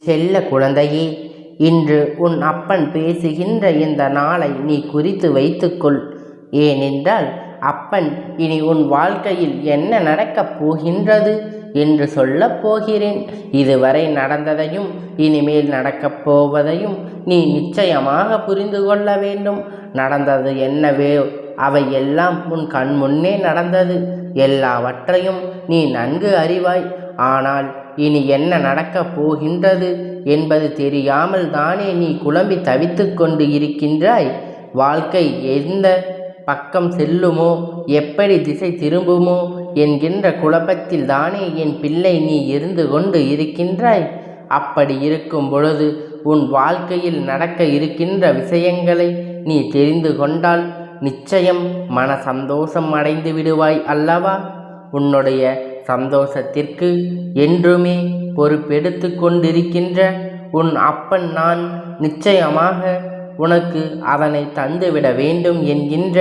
செல்ல குழந்தையே, இன்று உன் அப்பன் பேசுகின்ற இந்த நாளை நீ குறித்து வைத்துக்கொள். ஏனென்றால் அப்பன் இனி உன் வாழ்க்கையில் என்ன நடக்கப் போகின்றது என்று சொல்லப் போகிறேன். இதுவரை நடந்ததையும் இனிமேல் நடக்கப் போவதையும் நீ நிச்சயமாக புரிந்து கொள்ள வேண்டும். நடந்தது என்னவே அவை எல்லாம் உன் கண் முன்னே நடந்தது. எல்லாவற்றையும் நீ நன்கு அறிவாய். ஆனால் இனி என்ன நடக்கப் போகின்றது என்பது தெரியாமல் தானே நீ குழம்பி தவித்து கொண்டு இருக்கின்றாய். வாழ்க்கை எந்த பக்கம் செல்லுமோ, எப்படி திசை திரும்புமோ என்கின்ற குழப்பத்தில் தானே என் பிள்ளை நீ இருந்து கொண்டு இருக்கின்றாய். அப்படி இருக்கும் பொழுது உன் வாழ்க்கையில் நடக்க இருக்கின்ற விஷயங்களை நீ தெரிந்து கொண்டால் நிச்சயம் மன சந்தோஷம் அடைந்து விடுவாய் அல்லவா? உன்னுடைய சந்தோஷத்திற்கு என்றுமே பொறுப்பெடுத்து கொண்டிருக்கின்ற உன் அப்பன் நான் நிச்சயமாக உனக்கு அதனை தந்துவிட வேண்டும் என்கின்ற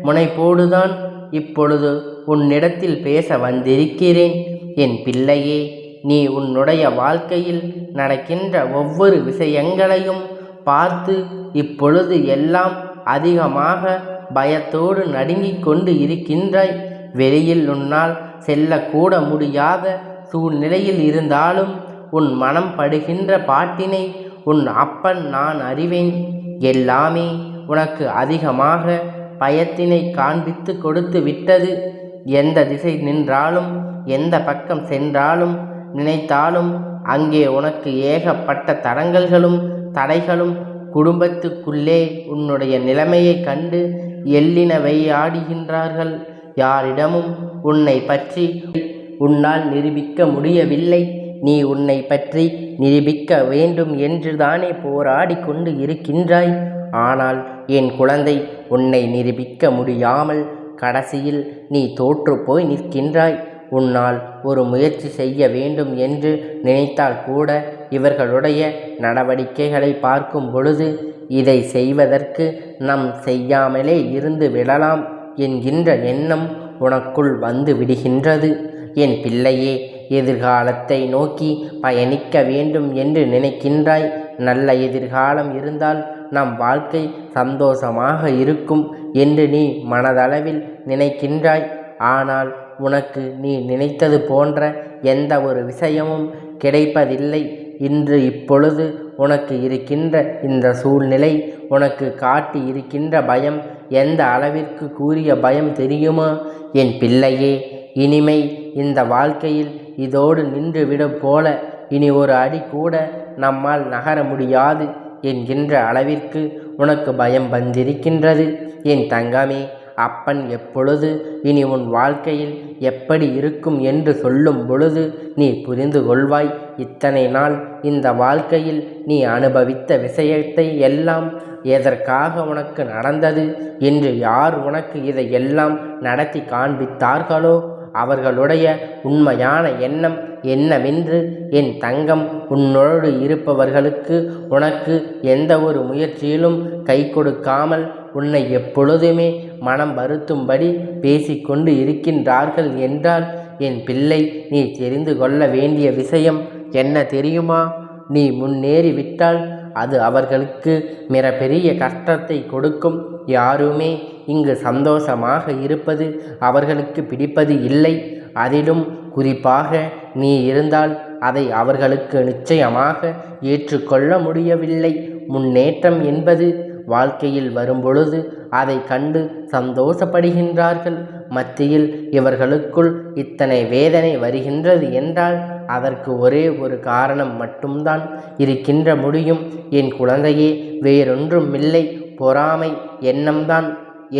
முனைப்போடுதான் இப்பொழுது உன்னிடத்தில் பேச வந்திருக்கிறேன். என் பிள்ளையே, நீ உன்னுடைய வாழ்க்கையில் நடக்கின்ற ஒவ்வொரு விஷயங்களையும் பார்த்து இப்பொழுது எல்லாம் அதிகமாக பயத்தோடு நடுங்கிக் கொண்டு இருக்கின்றாய். வெளியில் உன்னால் செல்லக்கூட முடியாத சூழ்நிலையில் இருந்தாலும் உன் மனம் படுகின்ற பாட்டினை உன் அப்பன் நான் அறிவேன். எல்லாமே உனக்கு அதிகமாக பயத்தினை காண்பித்து கொடுத்து விட்டது. எந்த திசை நின்றாலும், எந்த பக்கம் சென்றாலும், நினைத்தாலும் அங்கே உனக்கு ஏகப்பட்ட தடங்கல்களும் தடைகளும். குடும்பத்துக்குள்ளே உன்னுடைய நிலைமையை கண்டு எள்ளினவை ஆடுகின்றார்கள். யாரிடமும் உன்னை பற்றி உன்னால் நிரூபிக்க முடியவில்லை. நீ உன்னை பற்றி நிரூபிக்க வேண்டும் என்று தானே போராடி கொண்டு இருக்கின்றாய். ஆனால் என் குழந்தை, உன்னை நிரூபிக்க முடியாமல் கடைசியில் நீ தோற்று போய் நிற்கின்றாய். உன்னால் ஒரு முயற்சி செய்ய வேண்டும் என்று நினைத்தால் கூட இவர்களுடைய நடவடிக்கைகளை பார்க்கும் பொழுது இதை செய்வதற்கு நம் செய்யாமலே இருந்து விடலாம் என்கின்ற எண்ணம் உனக்குள் வந்து விடுகின்றது. என் பிள்ளையே, எதிர்காலத்தை நோக்கி பயணிக்க வேண்டும் என்று நினைக்கின்றாய். நல்ல எதிர்காலம் இருந்தால் நம் வாழ்க்கை சந்தோஷமாக இருக்கும் என்று நீ மனதளவில் நினைக்கின்றாய். ஆனால் உனக்கு நீ நினைத்தது போன்ற எந்த ஒரு விஷயமும் கிடைப்பதில்லை. இன்று இப்பொழுது உனக்கு இருக்கின்ற இந்த சூழ்நிலை உனக்கு காட்டி இருக்கின்ற பயம் எந்த அளவிற்கு கூறிய பயம் தெரியுமா? என் பிள்ளையே, இனிமை இந்த வாழ்க்கையில் இதோடு நின்றுவிடும் போல இனி ஒரு அடி கூட நம்மால் நகர முடியாது என்கின்ற அளவிற்கு உனக்கு பயம் வந்திருக்கின்றது. என் தங்கமே, அப்பன் எப்பொழுது இனி உன் வாழ்க்கையில் எப்படி இருக்கும் என்று சொல்லும் பொழுது நீ புரிந்து கொள்வாய். இத்தனை நாள் இந்த வாழ்க்கையில் நீ அனுபவித்த விஷயத்தை எல்லாம் எதற்காக உனக்கு நடந்தது என்று யார் உனக்கு இதை எல்லாம் நடத்தி காண்பித்தார்களோ அவர்களுடைய உண்மையான எண்ணம் என்னவென்று என் தங்கம், உன்னோடு இருப்பவர்களுக்கு உனக்கு எந்த ஒரு முயற்சியிலும் கை கொடுக்காமல் உன்னை எப்பொழுதுமே மனம் வருத்தும்படி பேசிக்கொண்டு இருக்கின்றார்கள் என்றால் என் பிள்ளை, நீ தெரிந்து கொள்ள வேண்டிய விஷயம் என்ன தெரியுமா? நீ முன்னேறி விட்டால் அது அவர்களுக்கு மிகப்பெரிய கஷ்டத்தை கொடுக்கும். யாருமே இங்கு சந்தோஷமாக இருப்பது அவர்களுக்கு பிடிப்பது இல்லை. அதிலும் குறிப்பாக நீ இருந்தால் அதை அவர்களுக்கு நிச்சயமாக ஏற்றுக்கொள்ள முடியவில்லை. முன்னேற்றம் என்பது வாழ்க்கையில் வரும்பொழுது அதை கண்டு சந்தோஷப்படுகின்றார்கள். மத்தியில் இவர்களுக்குள் இத்தனை வேதனை வருகின்றது என்றால் அதற்கு ஒரே ஒரு காரணம் மட்டும்தான் இருக்கின்ற முடியும். என் குழந்தையே, வேறொன்றும் இல்லை, பொறாமை எண்ணம்தான்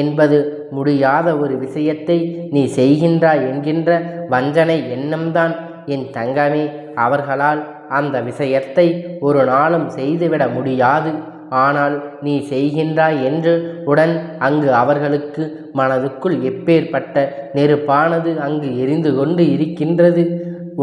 என்பது முடியாத ஒரு விஷயத்தை நீ செய்கின்றாய் என்கின்ற வஞ்சனை எண்ணம்தான். என் தங்கமே, அவர்களால் அந்த விஷயத்தை ஒரு நாளும் செய்துவிட முடியாது. ஆனால் நீ செய்கின்றாய் என்று உடன் அங்கு அவர்களுக்கு மனதுக்குள் எப்பேற்பட்ட நெருப்பானது அங்கு எரிந்து கொண்டு இருக்கின்றது.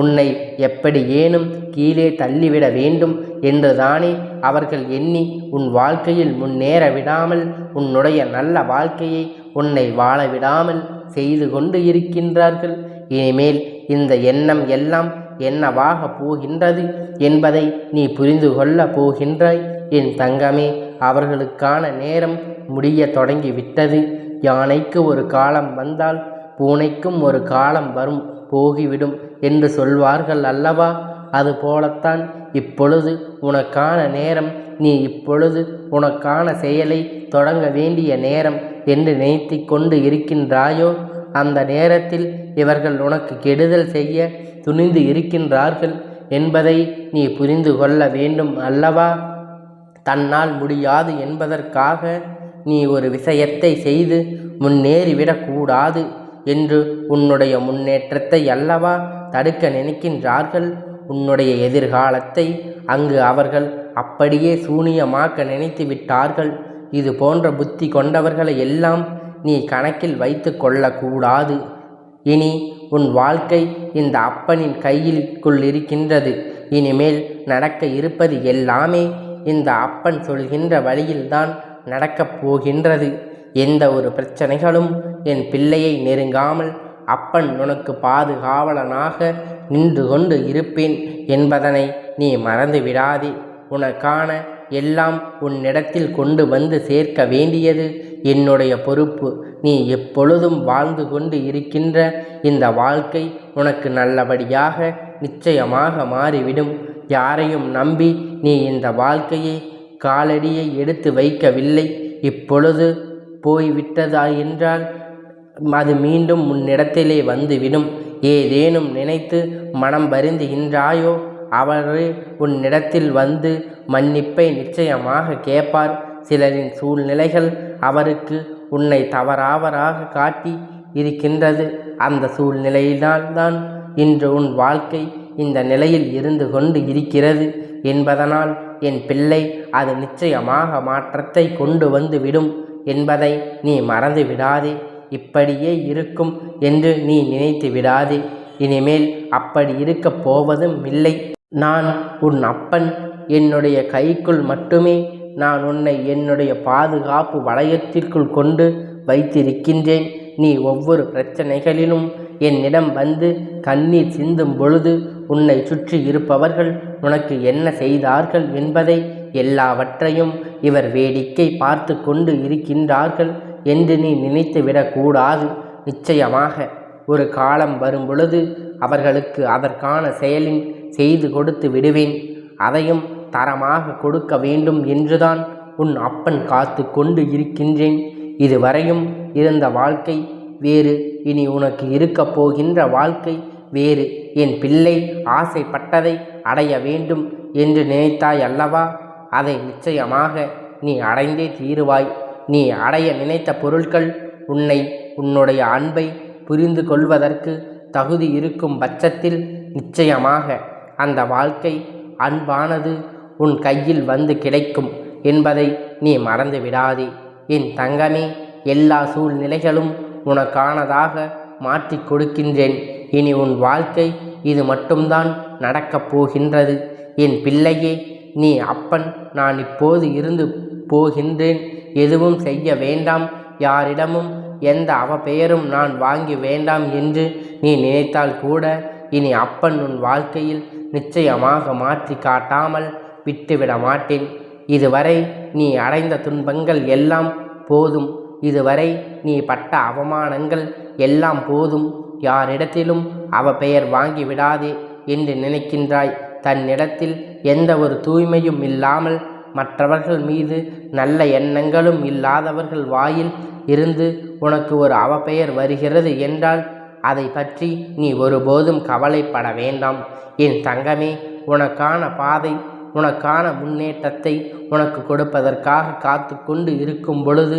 உன்னை எப்படி ஏனும் கீழே தள்ளிவிட வேண்டும் என்றுதானே அவர்கள் எண்ணி உன் வாழ்க்கையில் முன்னேற விடாமல், உன்னுடைய நல்ல வாழ்க்கையை உன்னை வாழ விடாமல் செய்து கொண்டு இருக்கின்றார்கள். இனிமேல் இந்த எண்ணம் எல்லாம் என்னவாக போகின்றது என்பதை நீ புரிந்து கொள்ளப் போகின்றாய் என் தங்கமே. அவர்களுக்கான நேரம் முடிய தொடங்கிவிட்டது. யானைக்கு ஒரு காலம் வந்தால் பூனைக்கும் ஒரு காலம் வரும் போகிவிடும் என்று சொல்வார்கள் அல்லவா? அதுபோலத்தான் இப்பொழுது உனக்கான நேரம், நீ இப்பொழுது உனக்கான செயலை தொடங்க வேண்டிய நேரம் என்று நினைத்து கொண்டு இருக்கின்றாயோ, அந்த நேரத்தில் இவர்கள் உனக்கு கெடுதல் செய்ய துணிந்து இருக்கின்றார்கள் என்பதை நீ புரிந்து கொள்ள வேண்டும் அல்லவா? தன்னால் முடியாது என்பதற்காக நீ ஒரு விஷயத்தை செய்து முன்னேறிவிடக்கூடாது என்று உன்னுடைய முன்னேற்றத்தை அல்லவா தடுக்க நினைக்கின்றார்கள். உன்னுடைய எதிர்காலத்தை அங்கு அவர்கள் அப்படியே சூனியமாக்க நினைத்து விட்டார்கள். இது போன்ற புத்தி கொண்டவர்களை எல்லாம் நீ கணக்கில் வைத்து கொள்ளக்கூடாது. இனி உன் வாழ்க்கை இந்த அப்பனின் கையிற்குள் இருக்கின்றது. இனிமேல் நடக்க இருப்பது எல்லாமே இந்த அப்பன் சொல்கின்ற வழியில்தான் நடக்கப் போகின்றது. எந்த ஒரு பிரச்சனைகளும் என் பிள்ளையை நெருங்காமல் அப்பன் உனக்கு பாதுகாவலனாக நின்று கொண்டு இருப்பேன் என்பதனை நீ மறந்து விடாதே. உனக்கான எல்லாம் உன்னிடத்தில் கொண்டு வந்து சேர்க்க வேண்டியது என்னுடைய பொறுப்பு. நீ எப்பொழுதும் வாழ்ந்து கொண்டு இருக்கின்ற இந்த வாழ்க்கை உனக்கு நல்லபடியாக நிச்சயமாக மாறிவிடும். யாரையும் நம்பி நீ இந்த வாழ்க்கையை காலடியை எடுத்து வைக்கவில்லை. இப்பொழுது போய்விட்டதா என்றால் அது மீண்டும் உன்னிடத்திலே வந்துவிடும். ஏதேனும் நினைத்து மனம் வருந்துகின்றாயோ, அவரே உன்னிடத்தில் வந்து மன்னிப்பை நிச்சயமாக கேட்பார். சிலரின் சூழ்நிலைகள் அவருக்கு உன்னை தவறாவராக காட்டி இருக்கின்றது. அந்த சூழ்நிலையினால்தான் இன்று உன் வாழ்க்கை இந்த நிலையில் இருந்து கொண்டு இருக்கிறது என்பதனால் என் பிள்ளை அது நிச்சயமாக மாற்றத்தை கொண்டு வந்து விடும் என்பதை நீ மறந்து விடாதே. இப்படியே இருக்கும் என்று நீ நினைத்து விடாதே. இனிமேல் அப்படி இருக்கப் போவதும் இல்லை. நான் உன் அப்பன். என்னுடைய கைக்குள் மட்டுமே நான் உன்னை என்னுடைய பாதுகாப்பு வளையத்திற்குள் கொண்டு வைத்திருக்கின்றேன். நீ ஒவ்வொரு பிரச்சனைகளிலும் என்னிடம் வந்து கண்ணீர் சிந்தும் பொழுது உன்னை சுற்றி இருப்பவர்கள் உனக்கு என்ன செய்தார்கள் என்பதை எல்லாவற்றையும் இவர் வேடிக்கை பார்த்து கொண்டு இருக்கின்றார்கள் என்று நீ நினைத்து விடக்கூடாது. நிச்சயமாக ஒரு காலம் வரும் பொழுது அவர்களுக்கு அதற்கான செயலின் செய்து கொடுத்து விடுவேன். அதையும் தரமாக கொடுக்க வேண்டும் என்றுதான் உன் அப்பன் காத்து கொண்டு இருக்கின்றேன். இதுவரையும் இருந்த வாழ்க்கை வேறு, இனி உனக்கு இருக்கப் போகின்ற வாழ்க்கை வேறு. என் பிள்ளை ஆசைப்பட்டதை அடைய வேண்டும் என்று நினைத்தாய் அல்லவா? அதை நிச்சயமாக நீ அடைந்தே தீருவாய். நீ அடைய நினைத்த பொருட்கள் உன்னுடைய அன்பை புரிந்து கொள்வதற்கு தகுதி இருக்கும் பட்சத்தில் நிச்சயமாக அந்த வாழ்க்கை அன்பானது உன் கையில் வந்து கிடைக்கும் என்பதை நீ மறந்து விடாதே. என் தங்கமே, எல்லா சூழ்நிலைகளும் உனக்கானதாக மாற்றி கொடுக்கின்றேன். இனி உன் வாழ்க்கை இது மட்டும்தான் நடக்கப் போகின்றது. என் பிள்ளையே, நீ அப்பன். நான் இப்போது இருந்து போகின்றேன். எதுவும் செய்ய வேண்டாம். யாரிடமும் எந்த அவப்பெயரும் நான் வாங்கி வேண்டாம் என்று நீ நினைத்தால் கூட இனி அப்பன் உன் வாழ்க்கையில் நிச்சயமாக மாற்றி காட்டாமல் விட்டுவிட மாட்டேன். இதுவரை நீ அடைந்த துன்பங்கள் எல்லாம் போதும். இதுவரை நீ பட்ட அவமானங்கள் எல்லாம் போதும். யாரிடத்திலும் அவப்பெயர் வாங்கி விடாதே என்று நினைக்கின்றாய். தன்னிடத்தில் எந்த ஒரு தூய்மையும் இல்லாமல் மற்றவர்கள் மீது நல்ல எண்ணங்களும் இல்லாதவர்கள் வாயில் இருந்து உனக்கு ஒரு அவப்பெயர் வருகிறது என்றால் அதை பற்றி நீ ஒருபோதும் கவலைப்பட வேண்டாம். என் தங்கமே, உனக்கான பாதை, உனக்கான முன்னேற்றத்தை உனக்கு கொடுப்பதற்காக காத்து கொண்டு இருக்கும் பொழுது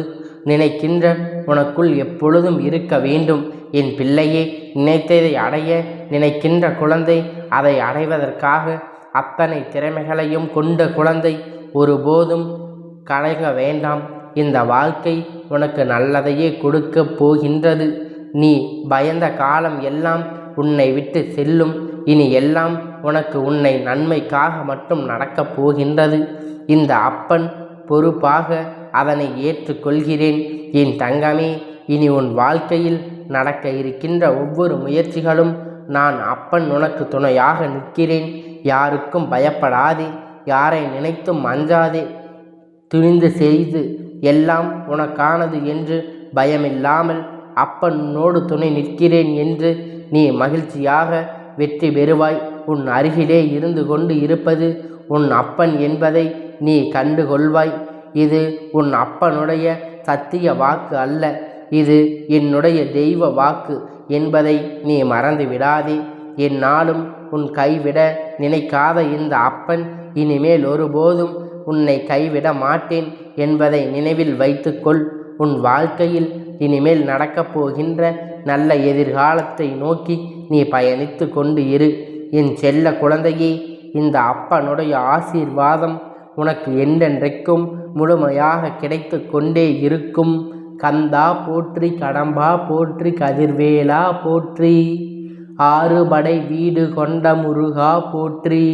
நினைக்கின்ற உனக்குள் எப்பொழுதும் இருக்க வேண்டும். என் பிள்ளையே, நினைத்ததை அடைய நினைக்கின்ற குழந்தை அதை அடைவதற்காக அத்தனை திறமைகளையும் கொண்ட குழந்தை ஒருபோதும் கலங்க வேண்டாம். இந்த வாழ்க்கை உனக்கு நல்லதையே கொடுக்கப் போகின்றது. நீ பயந்த காலம் எல்லாம் உன்னை விட்டு செல்லும். இனி எல்லாம் உனக்கு உன்னை நன்மைக்காக மட்டும் நடக்கப் போகின்றது. இந்த அப்பன் பொறுப்பாக அதனை ஏற்றுக்கொள்கிறேன். என் தங்கமே, இனி உன் வாழ்க்கையில் நடக்க இருக்கின்ற ஒவ்வொரு முயற்சிகளும் நான் அப்பன் உனக்கு துணையாக நிற்கிறேன். யாருக்கும் பயப்படாதே, யாரை நினைத்தும் அஞ்சாதே. துணிந்து செய்து எல்லாம் உனக்கானது என்று பயமில்லாமல் அப்பன் உன்னோடு துணை நிற்கிறேன் என்று நீ மகிழ்ச்சியாக வெற்றி பெறுவாய். உன் அருகிலே இருந்து கொண்டு இருப்பது உன் அப்பன் என்பதை நீ கண்டு கொள்வாய். இது உன் அப்பனுடைய சத்திய வாக்கு அல்ல, இது என்னுடைய தெய்வ வாக்கு என்பதை நீ மறந்து விடாதே. என்னாலும் உன் கைவிட நினைக்காத இந்த அப்பன் இனிமேல் ஒருபோதும் உன்னை கைவிட மாட்டேன் என்பதை நினைவில் வைத்துக்கொள். உன் வாழ்க்கையில் இனிமேல் நடக்கப் போகின்ற நல்ல எதிர்காலத்தை நோக்கி நீ பயணித்து கொண்டு இரு. என் செல்ல குழந்தையே, இந்த அப்பனுடைய ஆசீர்வாதம் உனக்கு என்றென்றைக்கும் முழுமையாக கிடைத்து கொண்டே இருக்கும். கந்தா போற்றி, கடம்பா போற்றி, கதிர்வேலா போற்றி, ஆறுபடை வீடு கொண்ட முருகா போற்றி.